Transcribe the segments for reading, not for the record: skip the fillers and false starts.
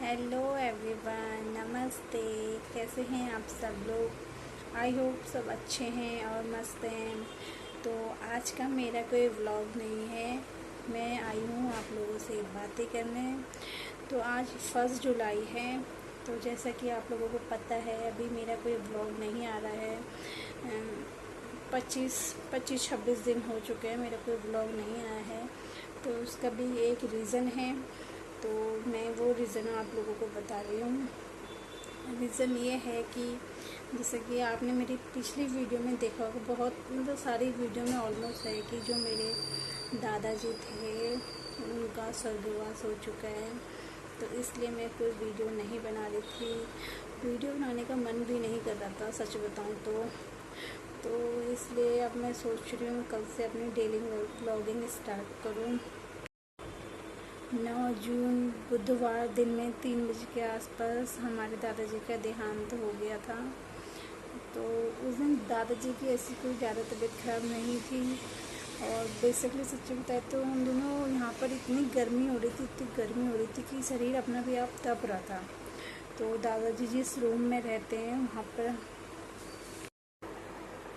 Hello everyone, नमस्ते। कैसे हैं आप सब लोग? आई होप सब अच्छे हैं और मस्त हैं। तो आज का मेरा कोई व्लॉग नहीं है, मैं आई हूँ आप लोगों से बातें करने। तो आज 1 जुलाई है, तो जैसा कि आप लोगों को पता है अभी मेरा कोई व्लॉग नहीं आ रहा है। 25-26 दिन हो चुके हैं मेरा कोई व्लॉग नहीं आया है। तो उसका भी एक रीज़न है, तो मैं वो रीज़न आप लोगों को बता रही हूँ। रीज़न ये है कि जैसे कि आपने मेरी पिछली वीडियो में देखा होगा, बहुत मतलब सारी वीडियो में ऑलमोस्ट है कि जो मेरे दादाजी थे उनका स्वर्गवास हो चुका है। तो इसलिए मैं कोई वीडियो नहीं बना रही थी, वीडियो बनाने का मन भी नहीं कर रहा था सच बताऊँ तो इसलिए अब मैं सोच रही हूँ कल से अपनी डेली व्लॉगिंग स्टार्ट करूँ। 9 जून बुधवार दिन में 3 बजे के आसपास हमारे दादाजी का देहांत हो गया था। तो उस दिन दादाजी की ऐसी कोई ज़्यादा तबीयत खराब नहीं थी, और बेसिकली सच्ची बताए तो उन दोनों यहाँ पर इतनी गर्मी हो रही थी कि शरीर अपना भी आप तप रहा था। तो दादाजी जिस रूम में रहते हैं वहाँ पर,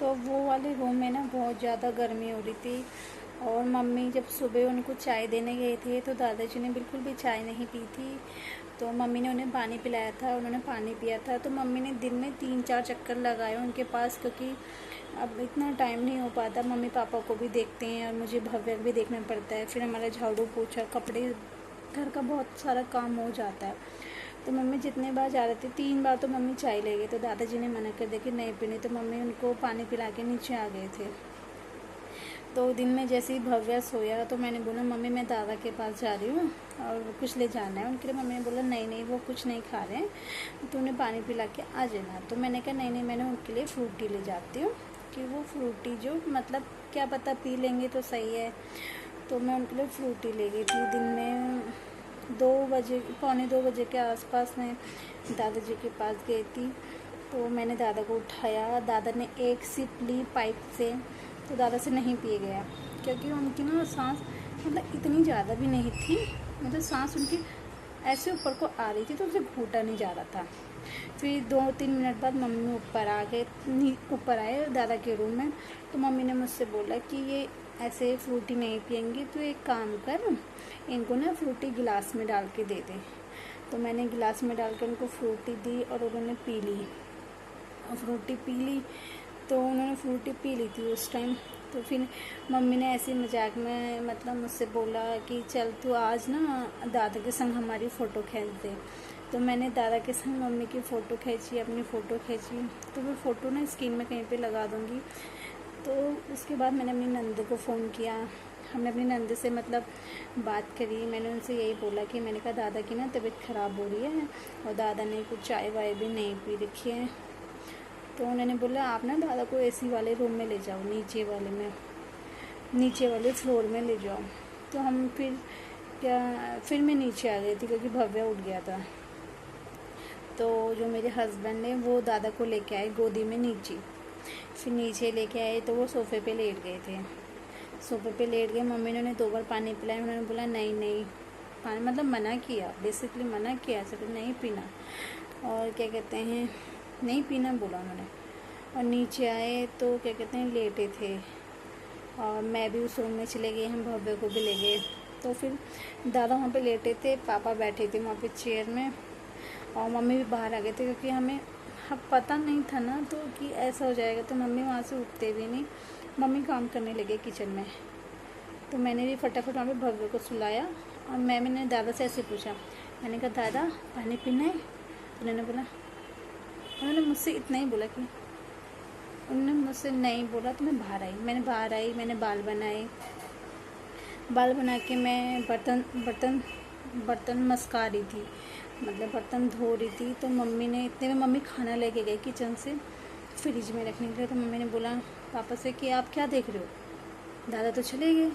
तो वो वाले रूम में ना बहुत ज़्यादा गर्मी हो रही थी। और मम्मी जब सुबह उनको चाय देने गए थे तो दादाजी ने बिल्कुल भी चाय नहीं पी थी। तो मम्मी ने उन्हें पानी पिलाया था, उन्होंने पानी पिया था। तो मम्मी ने दिन में 3-4 चक्कर लगाए उनके पास, क्योंकि अब इतना टाइम नहीं हो पाता। मम्मी पापा को भी देखते हैं और मुझे भव्य भी देखना पड़ता है, फिर हमारा झाड़ू पोछा कपड़े घर का बहुत सारा काम हो जाता है। तो मम्मी जितने बार जा रहे थे 3 बार तो मम्मी चाय ले गई, तो दादाजी ने मना कर दिया कि नहीं पीनी। तो मम्मी उनको पानी पिला के नीचे आ गए थे। तो दिन में जैसे ही भव्य सोया तो मैंने बोला मम्मी मैं दादा के पास जा रही हूँ और कुछ ले जाना है उनके लिए। मम्मी ने बोला नहीं नहीं वो कुछ नहीं खा रहे हैं, तो उन्हें पानी पिला के आ जाना। तो मैंने कहा नहीं नहीं, मैंने उनके लिए फ्रूटी ले जाती हूँ कि वो फ्रूटी जो मतलब क्या पता पी लेंगे तो सही है। तो मैं उनके लिए फ्रूटी ले गई थी। दिन में 2 बजे, पौने 2 बजे के आसपास मैं दादाजी के पास गई थी। तो मैंने दादा को उठाया, दादा ने एक सिप ली पाइप से, तो दादा से नहीं पिए गया, क्योंकि उनकी ना सांस मतलब इतनी ज़्यादा भी नहीं थी, मतलब सांस उनकी ऐसे ऊपर को आ रही थी तो उसे घूटा नहीं जा रहा था। फिर 2-3 मिनट बाद मम्मी ऊपर आए दादा के रूम में। तो मम्मी ने मुझसे बोला कि ये ऐसे फ्रूटी नहीं पियेंगी, तो एक काम कर इनको ना फ्रूटी गिलास में डाल के दे दे। तो मैंने गिलास में डाल के उनको फ्रूटी दी और उन्होंने पी ली। और फ्रूटी पी ली तो उन्होंने फ्रूटी पी ली थी उस टाइम। तो फिर मम्मी ने ऐसे मजाक में मतलब मुझसे बोला कि चल तू आज ना दादा के संग हमारी फ़ोटो खींच दे। तो मैंने दादा के संग मम्मी की फ़ोटो खींची, अपनी फ़ोटो खींची। तो वो फ़ोटो ना स्क्रीन में कहीं पे लगा दूँगी। तो उसके बाद मैंने अपनी नंद को फ़ोन किया, हमने अपनी नंद से मतलब बात करी। मैंने उनसे यही बोला कि मैंने कहा दादा की ना तबीयत ख़राब हो रही है और दादा ने कुछ चाय वाय भी नहीं पी रखी है। तो उन्होंने बोला आप ना दादा को एसी वाले रूम में ले जाओ, नीचे वाले फ्लोर में ले जाओ। तो हम फिर मैं नीचे आ गई थी क्योंकि भव्य उठ गया था। तो जो मेरे हस्बैंड ने वो दादा को लेके आए गोदी में नीचे। फिर नीचे लेके आए तो वो सोफ़े पे लेट गए थे। सोफ़े पे लेट गए, मम्मी ने उन्हें 2 बार पानी पिलाया। उन्होंने बोला नहीं नहीं पानी, मतलब मना किया, बेसिकली मना किया ऐसे नहीं पीना, और क्या कहते हैं नहीं पीना बोला उन्होंने। और नीचे आए तो क्या कहते हैं लेटे थे, और मैं भी उस रूम में चले गई, हम भव्य को भी ले गए। तो फिर दादा वहाँ पे लेटे थे, पापा बैठे थे वहाँ पे चेयर में, और मम्मी भी बाहर आ गए थे क्योंकि हमें पता नहीं था ना तो कि ऐसा हो जाएगा। तो मम्मी वहाँ से उठते भी नहीं, मम्मी काम करने लगे किचन में। तो मैंने भी फटाफट वहाँ पे भव्य को सुलाया, और मैंने दादा से ऐसे पूछा, मैंने कहा दादा पानी पीना है? तो उन्होंने मुझसे इतना ही बोला कि उन्होंने मुझसे नहीं बोला। तो मैं बाहर आई, मैंने बाल बना के मैं बर्तन मस्का रही थी, मतलब बर्तन धो रही थी। तो मम्मी ने इतने में मम्मी खाना लेके गई किचन से फ्रिज में रखने के लिए। तो मम्मी ने बोला पापा से कि आप क्या देख रहे हो, दादा तो चले गए।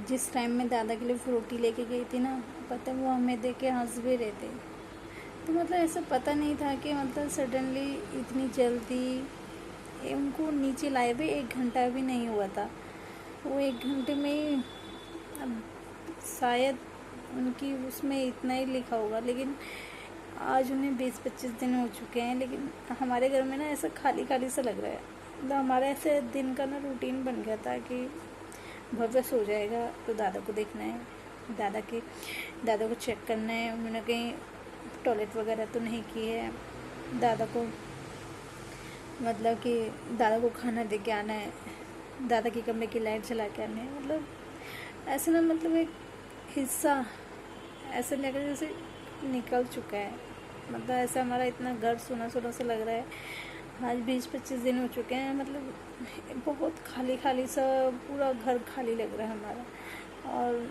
जिस टाइम में दादा के लिए फ्रूटी लेके गई थी ना, पता वो हमें देख के हंस भी रहे थे। तो मतलब ऐसा पता नहीं था कि मतलब सडनली इतनी जल्दी उनको नीचे लाए हुए 1 घंटा भी नहीं हुआ था। वो 1 घंटे में ही अब शायद उनकी उसमें इतना ही लिखा होगा, लेकिन आज उन्हें 20-25 दिन हो चुके हैं। लेकिन हमारे घर में ना ऐसा खाली खाली सा लग रहा है। मतलब हमारा ऐसे दिन का ना रूटीन बन गया था कि भव्य सो जाएगा तो दादा को देखना है, दादा को चेक करना है उन्होंने कहीं टॉयलेट वगैरह तो नहीं की है, दादा को मतलब कि दादा को खाना दे के आना है, दादा के कमरे की लाइट जला के आना है। मतलब ऐसे ना, मतलब एक हिस्सा ऐसे लगा जैसे निकल चुका है। मतलब ऐसा हमारा इतना घर सुना सुना सा लग रहा है। आज 20-25 दिन हो चुके हैं। मतलब बहुत खाली खाली सा पूरा घर खाली लग रहा है हमारा। और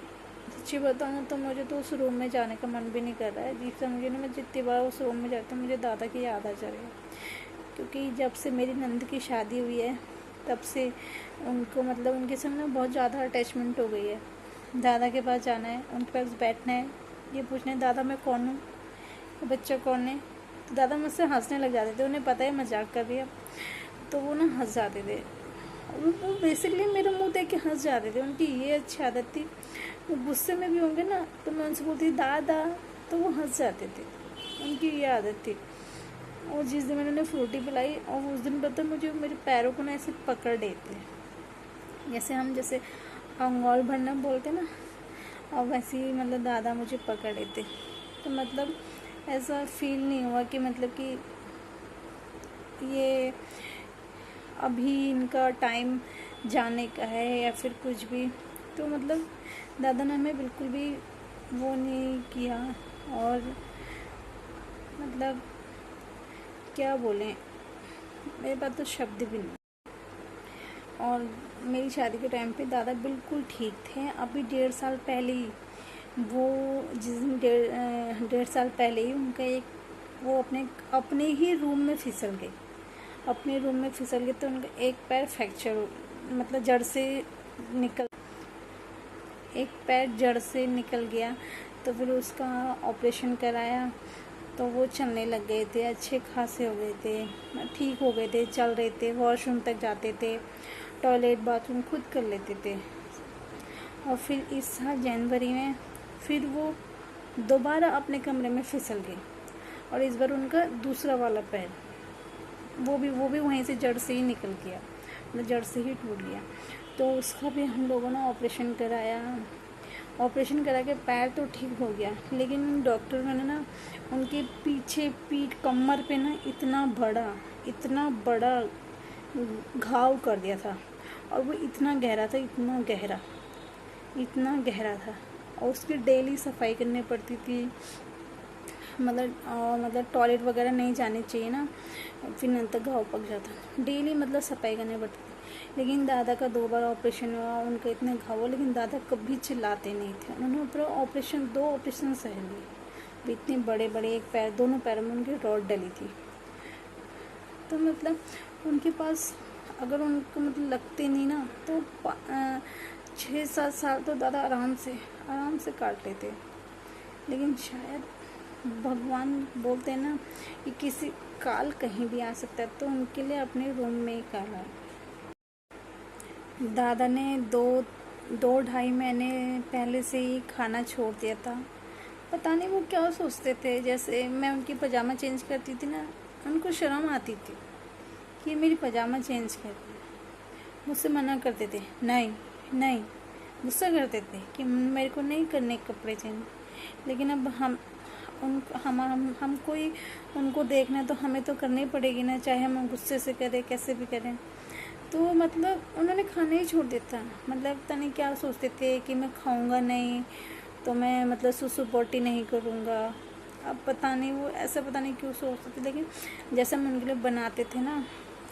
सच्ची बताऊँ तो मुझे तो उस रूम में जाने का मन भी नहीं कर रहा है। अजीब सा मुझे ना, मैं जितनी बार उस रूम में जाती हूँ मुझे दादा की याद आ जा रही है। क्योंकि जब से मेरी नंद की शादी हुई है तब से उनको, मतलब उनके संग ना बहुत ज़्यादा अटैचमेंट हो गई है। दादा के पास जाना है, उनके पास बैठना है, ये पूछना है दादा मैं कौन हूँ, बच्चा कौन है। तो दादा मुझसे हंसने लग जाते थे, उन्हें पता है मजाक कर रही है, तो वो ना हंस जाते थे। वो बेसिकली मेरा मुंह देख के हंस जाते थे। उनकी ये अच्छी आदत थी, वो गुस्से में भी होंगे ना तो मैं उनसे बोलती दादा तो वो हंस जाते थे। उनकी ये आदत थी। और जिस दिन मैंने उन्हें फ्रूटी पिलाई और उस दिन पता मुझे मेरे पैरों को ना ऐसे पकड़ लेते, जैसे अंगौल भरना बोलते ना, और वैसे ही मतलब दादा मुझे पकड़ लेते। तो मतलब ऐसा फील नहीं हुआ कि मतलब कि ये अभी इनका टाइम जाने का है या फिर कुछ भी। तो मतलब दादा ने हमें बिल्कुल भी वो नहीं किया। और मतलब क्या बोलें, मेरे पास तो शब्द भी नहीं। और मेरी शादी के टाइम पे दादा बिल्कुल ठीक थे। अभी 1.5 साल पहले ही वो, जिस दिन 1.5 साल पहले ही उनका वो अपने ही रूम में फिसल गए। अपने रूम में फिसल गए तो उनका एक पैर फ्रैक्चर, मतलब एक पैर जड़ से निकल गया। तो फिर उसका ऑपरेशन कराया तो वो चलने लग गए थे, अच्छे खासे हो गए थे, ठीक हो गए थे, चल रहे थे, वॉशरूम तक जाते थे, टॉयलेट बाथरूम खुद कर लेते थे। और फिर इस साल जनवरी में फिर वो दोबारा अपने कमरे में फिसल गए। और इस बार उनका दूसरा वाला पैर वो भी वहीं से जड़ से ही निकल गया, मतलब जड़ से ही टूट गया। तो उसका भी हम लोगों ने ऑपरेशन कराया। ऑपरेशन करा के पैर तो ठीक हो गया, लेकिन डॉक्टर ने ना उनके पीछे पीठ कमर पे ना इतना बड़ा घाव कर दिया था। और वो इतना गहरा था और उसकी डेली सफाई करनी पड़ती थी। मतलब टॉयलेट वगैरह नहीं जाने चाहिए ना, फिर नंतर तक घाव पक जाता। डेली मतलब सफाई करनी पड़ती थी। लेकिन दादा का 2 बार ऑपरेशन हुआ, उनका इतने घाव हुआ, लेकिन दादा कभी चिल्लाते नहीं थे। उन्होंने पूरा 2 ऑपरेशन सह लिए। इतने बड़े एक पैर, दोनों पैरों में उनकी रॉड डली थी। तो मतलब उनके पास अगर उनको मतलब लगते नहीं ना तो 6-7 साल तो दादा आराम से काट लेते। लेकिन शायद भगवान बोलते हैं ना कि किसी काल कहीं भी आ सकता है, तो उनके लिए अपने रूम में ही काल है। दादा ने 2-2.5 महीने पहले से ही खाना छोड़ दिया था। पता नहीं वो क्या सोचते थे। जैसे मैं उनकी पजामा चेंज करती थी ना, उनको शर्म आती थी कि मेरी पजामा चेंज कर, मुझसे मना करते थे, नहीं गुस्सा करते थे कि मेरे को नहीं करने कपड़े चेंज। लेकिन अब हम कोई उनको देखना तो हमें तो करनी पड़ेगी ना, चाहे हम गुस्से से करें कैसे भी करें। तो मतलब उन्होंने खाना ही छोड़ दिया था। मतलब पता नहीं क्या सोचते थे कि मैं खाऊंगा नहीं तो मैं मतलब सुसु पोटी नहीं करूँगा। अब पता नहीं वो ऐसा पता नहीं क्यों सोचते थे। लेकिन जैसे हम उनके लिए बनाते थे ना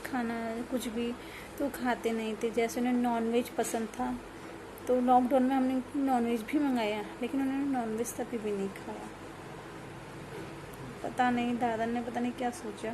खाना कुछ भी, तो खाते नहीं थे। जैसे उन्हें नॉनवेज पसंद था तो लॉकडाउन में हमने नॉनवेज भी मंगाया, लेकिन उन्होंने नॉनवेज तभी भी नहीं खाया। पता नहीं दादा ने पता नहीं क्या सोचा।